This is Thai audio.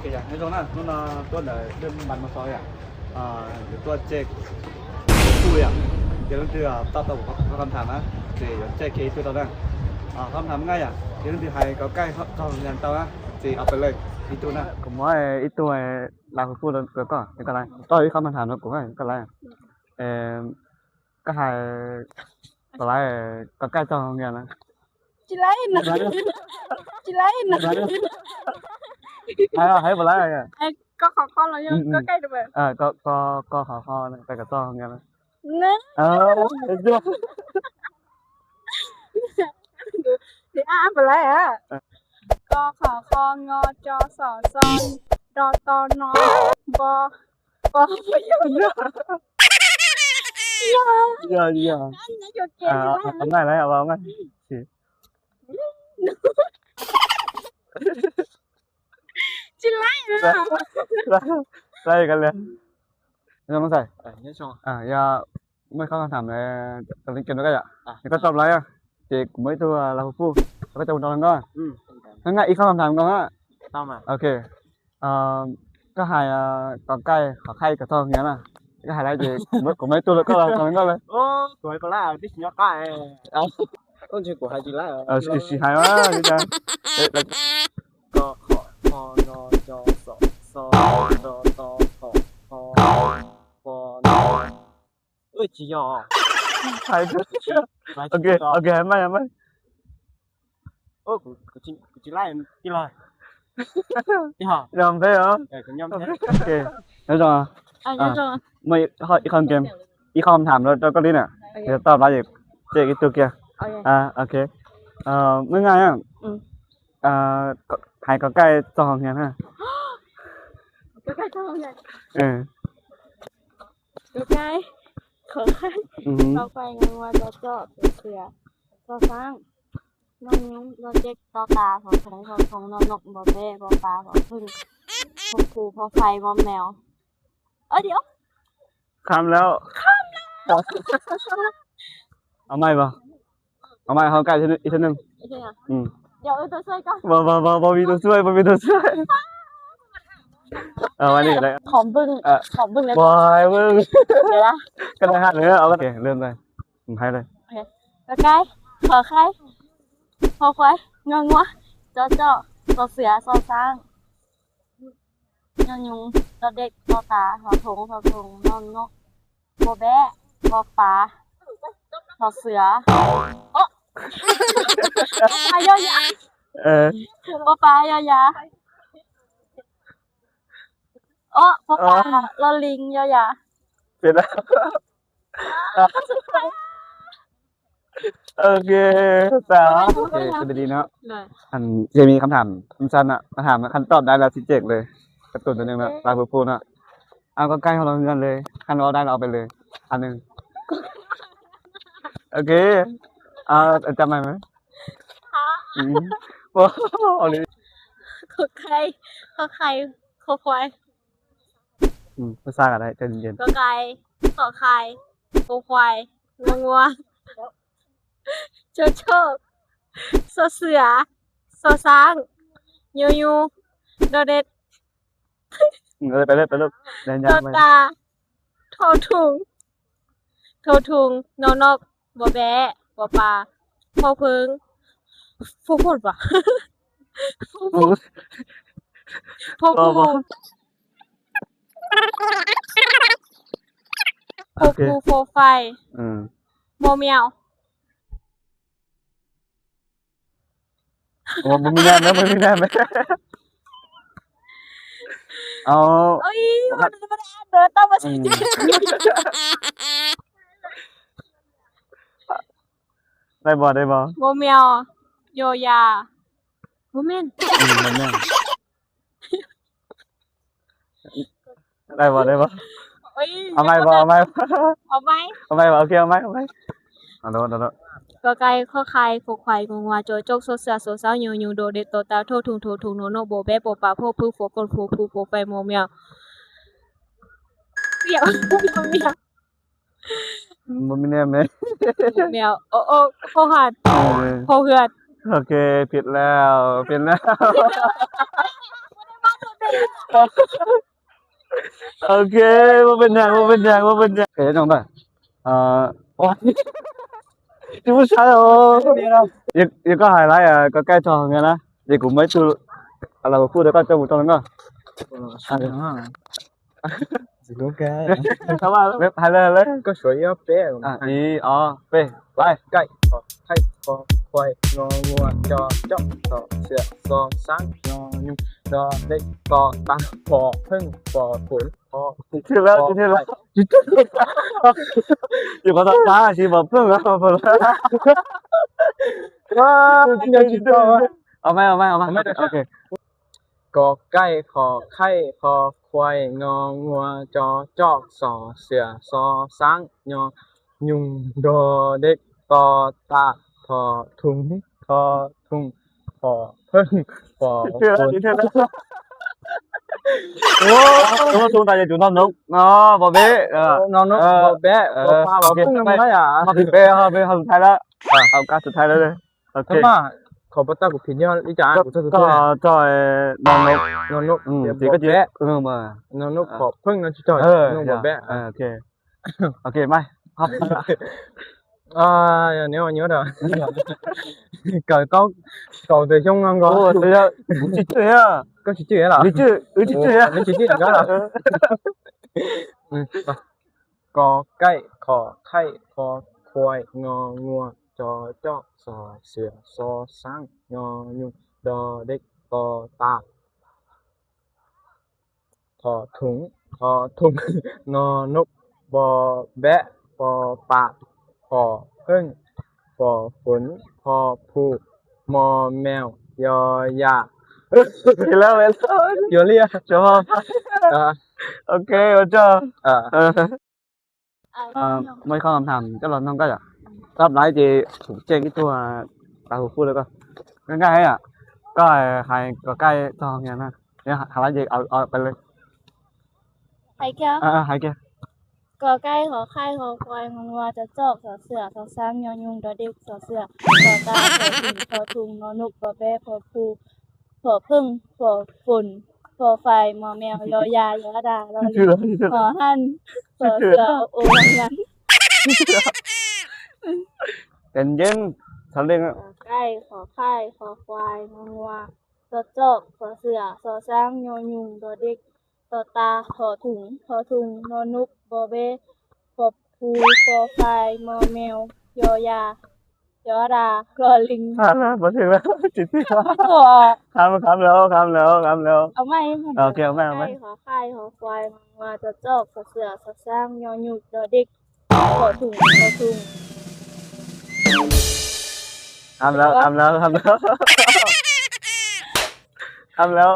kể rằng nói chung là nó tuần là đơn bắn một soi tuần chơi vui thì nó từ tao tao có cam thảm á thì chơi kế từ tao đang cam thảm ngay thì nó từ hai có cây cho nhà tao á thìเอาไปเลยอีตัวน่ะผมว่าอีตัวลาคูแล้วก็เป็นอะไรต่อยคำถามแล้วผมว่าเป็นอะไรก็ให้อะไรก็ใกล้จองเงี้ยนะ Chị lấy nè. Chị lấy nè. Thấy bà lấy rồi Ê, có khò kho là nhưng có cây được rồi. Có kho này tay cả to không nghe này Nè. Được chưa Thì bà lấy hả? Có khò kho ngò cho sò son đo to nó bo bo giờ hôm nay lấy không anh chị lấy nữa lấyกันเลยยังไม่ใส่อย่าไม่เข้าคำถามเลยตอนนี้เก็บไว้ก็อย่าก็จบแล้วเจ๊กูไม่ตัวเราพูดแล้วก็จะตอนนั้นก็งั้นไงอีกคำถามก็ฮะต้องมาโอเคก็หายก่อนใกล้ขอไข่กับทองเงี้ยนะก็หายได้เจ๊กูไม่ตัวแล้วก็ตอนนั้นก็เลยโอ้สวยก็ล่าที่สิยอดก็เอาต้นชื่อกูหายจีล่าสิหายวะนี่จ้ะก็ขอพอนอจอสอซอดอตอขอพอปอนอเอ้ยจียอใช่โอเคไม่โอ้กูจีล่าที่ไรที่หอย อมthế hả กูยอมแท้ ok nói rồi nhớ rồi ไม่อีกคำเกมอีกคำถามแล้วก็ลิ้นเดี๋ยวตอบอะไรอีกเจ๊อีกตัวเกียร์โอเคเมื่อไงหายก็ใกล้จองเงี้ยฮะ có cây không vậy Ừ. có cây khởi tao quay ngang qua cho sửa cho sáng nó chết to tà phò thùng nó nọc bò bê bò pà bò phưng phò phù phò phày bò mèoเดี๋ยว ข้ามแล้วเอาไม่ป่ะเอาไม่เขาใกล้อีกทีนึงเดี๋ยวตัวช่วยก่อนบ่มีตัวช่วยวันนี้ก็ได้ขอบึ้งเลย บอยมึง เดี๋ยวนะก็ได้ฮะเนื้อเอาโอเคเริ่มเลยผมให้เลย có cây khởi khai phò khoái ngon quá cho sửa cho sáng nhung cho đẹp cho tà cho thùng non nóc bò bé bò phá cho sửa ai vô dạ bò phá vô dạ bò phá lo liền vô dạ เสร็จแล้วโอเคสาวโอเคสวัสดีเนาะอันจะมีคำถามสั้นๆมาถามคันตอบได้แล้วสิเจ๊กเลยกระตุ้นตัวนึงแล้วลาพูดเอาก็ใกล้ของเราเงินเลยคันเราได้เราเอาไปเลยอันนึงโอเคจำได้ไหมว้าวเลยขอไข่ขอควาย ภาษาอะไรใจเย็น ขอไก่ขอไข่ขอควายงัวโชโชโซเสือโซช้างยูโดเด็ด ไปเลยเดิน โด ยากไหม ตาโททุงนอนกบัวแบะบัวปลาพอพึ่งฟูพูดปะพอพูโฟไฟโมเมียว โอ้มันไม่แน่ไหมเอาเอ้ยมันเดินต้องมาสิได้บ่โมเมียวโยยาโมเมนได้บ่เอาไหมโอเคเอาไหมเอาโดนก็ไก่ข้อไข่ขอควายงัวโจโจกโซเสือโซเซายูโดเดโตตาโททุงโนโนโบเบโปปาโพพือโฟกนโฟพูโปไปโมเมียวเมียวมันไม่แน่ไหม เมียวโอ้โคหัดโคเหือดโอเคผิดแล้ว โอเคว่าเป็นยังว่าเป็นยังว่าเป็นยังโอเคน้องไปโอ้ยที่ผู้ชายโอ้ยังก็หายไรอ่ะก็ใกล้จอไงนะยังกูไม่ตัวอะไรกูพูดแล้วก็จะหมดตรงนั้นก็ gì cũng cái เขาว่าเว็บหายเลย có sủi ấp bé อ่ะอีอ๋อไปไป cây có thay có quay ngò ngùa cho chóc có sẹo có sáng ngò nhung có đây có tăng có hưng có phủn có ชื่อแล้วชื่อแล้วอยู่กับตาตาชีบอกเพิ่งแล้วพอแล้ว เอาไหมโอเค có cây có khay có quay ngò ngùa cho chóc sò sẹo so sáng ngò nhung đồ đích có ta có thùng có hưng có ชื่อแล้ว phủn ชื่อแล้วโอ้ตัวตัวตาจะจุดน้ำนกอ๋อบอกเบ้ nó Ờ. bé Ờ, có pha vào ok. phun nó à มาถึงเบ้ครับเบ้คำสุดท้ายแล้วเอาการสุดท้ายแล้วเลยโอเค thế màขอbắt ta của phiền nhau đi trả ก็ của tôi ก็จอยนอนนก nó nó สีก็จะ bé มา nóขอพึ่งnó cho เออ nó bé โอเคโอเคไม่ครับ à nếu mà nhớ rồi cởi cầu về trong ngon โอ้ có เดี๋ยวจิตเจ้า có chỉ chữ là หรือชื่อ nó chỉ chữ đó là có cây có khay có khoai ngò ngùa cho chóc sò sửa so sáng ngò nhung đò đích có ta thò thùng ngò núc bò bé bò bạc bò hưng bò phấn bò phù mò mèo yò yà เห็นแล้วเห็นแล้ว yò lia ชอบ โอเคเราเจอ ไม่เข้าคำถามก็เราต้องก็จะรับไลฟ์จีถูกแจ้งที่ตัวตาหูพูดแล้วก็ง่ายๆอ่ะก็ใครก็ใกล้ตองอย่างนั้นเนี่ยหาไลฟ์จีเอาไปเลย hay kéo หายแก có cây có khai có quay ngò cho chóc có sửa có sáng nhò nhung đó đích có sửa có ta có thùng nó nục có bé có phu có phưng có phủn có phai mò mèo yò ya yò đà lo ชื่อแล้ว có hăn có sửa ô ngắn เป็นเย็นทะเล có cây có khai có quay ngò cho chóc có sửa có sáng nhò nhung đó đích có ta có thùng nó nục có bé có phu có phai mò mèo yò ya yò đà lo linh ข้ามแล้วมาถึงแล้วจิตที่ của ข้ามแล้ว ông ấy mà Ok, ông ấy. khó khai khó quay mà cho chọc cho sửa cho sang nho nhục đó đích có thùng ข้ามแล้ว